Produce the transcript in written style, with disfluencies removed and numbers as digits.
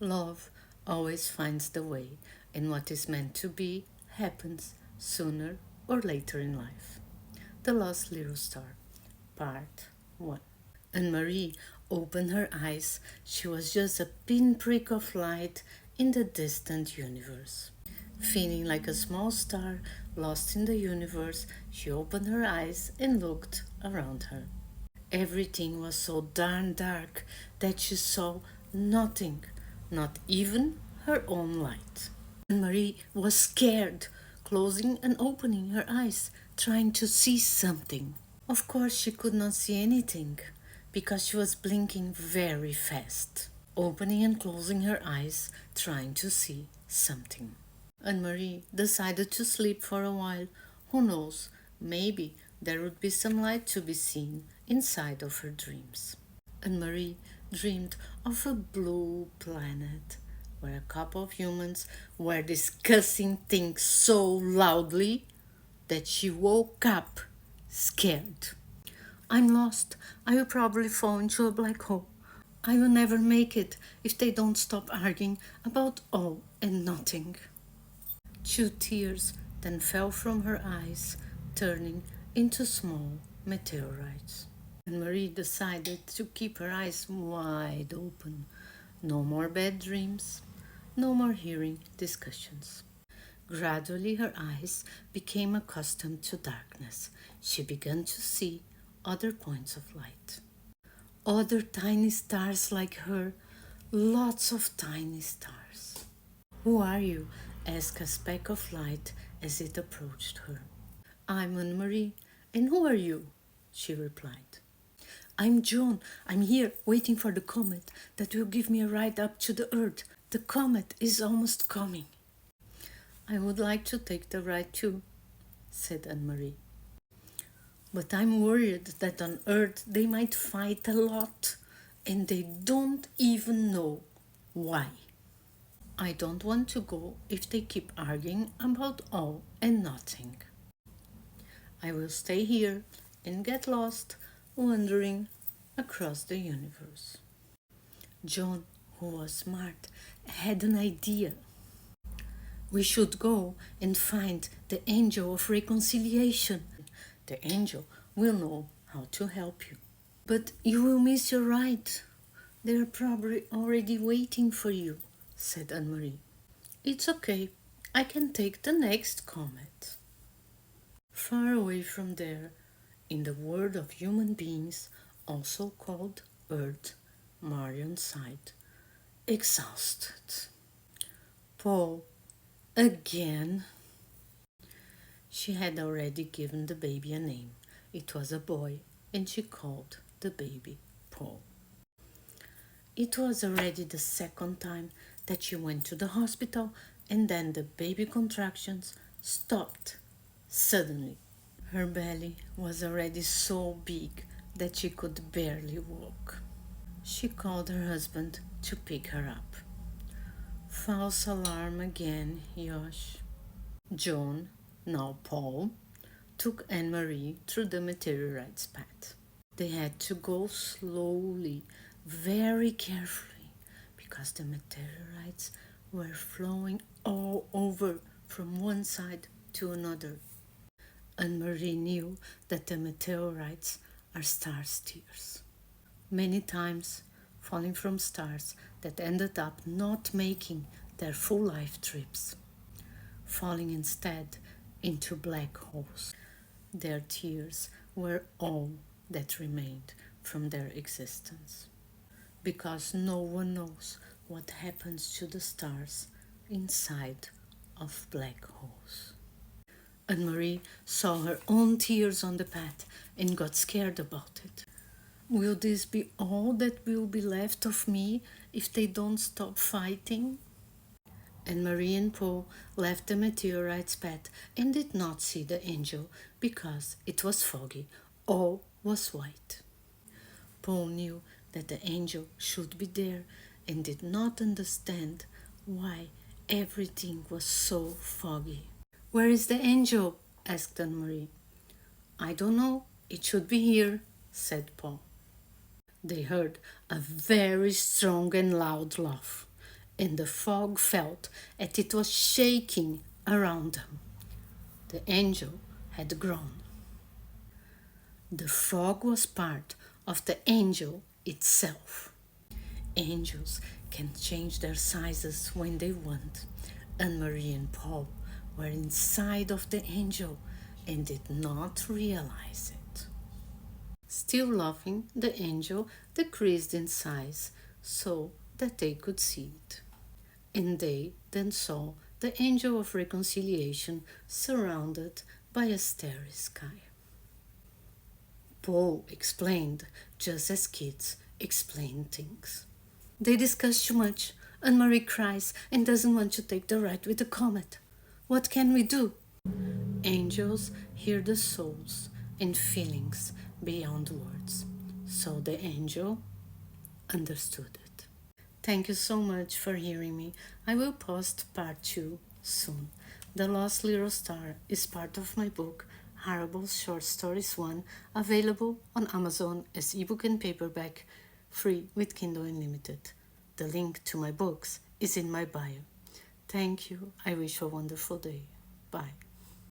Love always finds the way, and what is meant to be happens sooner or later in life. The Lost Little Star, Part 1. Anne Marie opened her eyes. She was just a pinprick of light in the distant universe. Feeling like a small star lost in the universe, she opened her eyes and looked around her. Everything was so darn dark that she saw nothing, not even her own light. And Marie was scared, closing and opening her eyes, trying to see something. Of course, she could not see anything because she was blinking very fast, opening and closing her eyes, trying to see something. Anne Marie decided to sleep for a while. Who knows, maybe there would be some light to be seen inside of her dreams. Anne Marie dreamed of a blue planet where a couple of humans were discussing things so loudly that she woke up scared. I'm lost. I will probably fall into a black hole. I will never make it if they don't stop arguing about all and nothing. 2 tears then fell from her eyes, turning into small meteorites. And Marie decided to keep her eyes wide open. No more bad dreams, no more hearing discussions. Gradually, her eyes became accustomed to darkness. She began to see other points of light. Other tiny stars like her, lots of tiny stars. Who are you? Asked a speck of light as it approached her. I'm Anne Marie. And who are you? She replied. I'm John. I'm here waiting for the comet that will give me a ride up to the Earth. The comet is almost coming. I would like to take the ride too, said Anne Marie. But I'm worried that on Earth they might fight a lot, and they don't even know why. I don't want to go if they keep arguing about all and nothing. I will stay here and get lost wandering across the universe. John, who was smart, had an idea. We should go and find the angel of reconciliation. The angel will know how to help you. But you will miss your ride. They are probably already waiting for you, said Anne Marie. It's okay. I can take the next comet. Far away from there, in the world of human beings, also called Earth, Marion sighed, exhausted. Paul, again? She had already given the baby a name. It was a boy, and she called the baby Paul. It was already the second time that she went to the hospital, and then the baby contractions stopped suddenly. Her belly was already so big that she could barely walk. She called her husband to pick her up. False alarm again, Yosh. John, now Paul, took Anne Marie through the meteorite's path. They had to go slowly, very carefully, because the meteorites were flowing all over from one side to another. Anne Marie knew that the meteorites are star steers. Many times falling from stars that ended up not making their full life trips, falling instead into black holes. Their tears were all that remained from their existence, because no one knows what happens to the stars inside of black holes. Anne Marie saw her own tears on the path and got scared about it. Will this be all that will be left of me if they don't stop fighting? And Marie and Paul left the meteorite's path and did not see the angel because it was foggy. All was white. Paul knew that the angel should be there and did not understand why everything was so foggy. Where is the angel? Asked Anne Marie. I don't know. It should be here, said Paul. They heard a very strong and loud laugh, and the fog felt that it was shaking around them. The angel had grown. The fog was part of the angel itself. Angels can change their sizes when they want. Anne-Marie and Paul were inside of the angel and did not realize it. Still loving, the angel decreased in size so that they could see it. And they then saw the angel of reconciliation surrounded by a starry sky. Paul explained just as kids explain things. They discuss too much, and Marie cries and doesn't want to take the ride with the comet. What can we do? Angels hear the souls and feelings beyond words. So the angel understood it. Thank you so much for hearing me. I will post part 2 soon. The Lost Little Star is part of my book Harables Short Stories 1, available on Amazon as ebook and paperback, free with Kindle Unlimited. The link to my books is in my bio. Thank you. I wish you a wonderful day. Bye.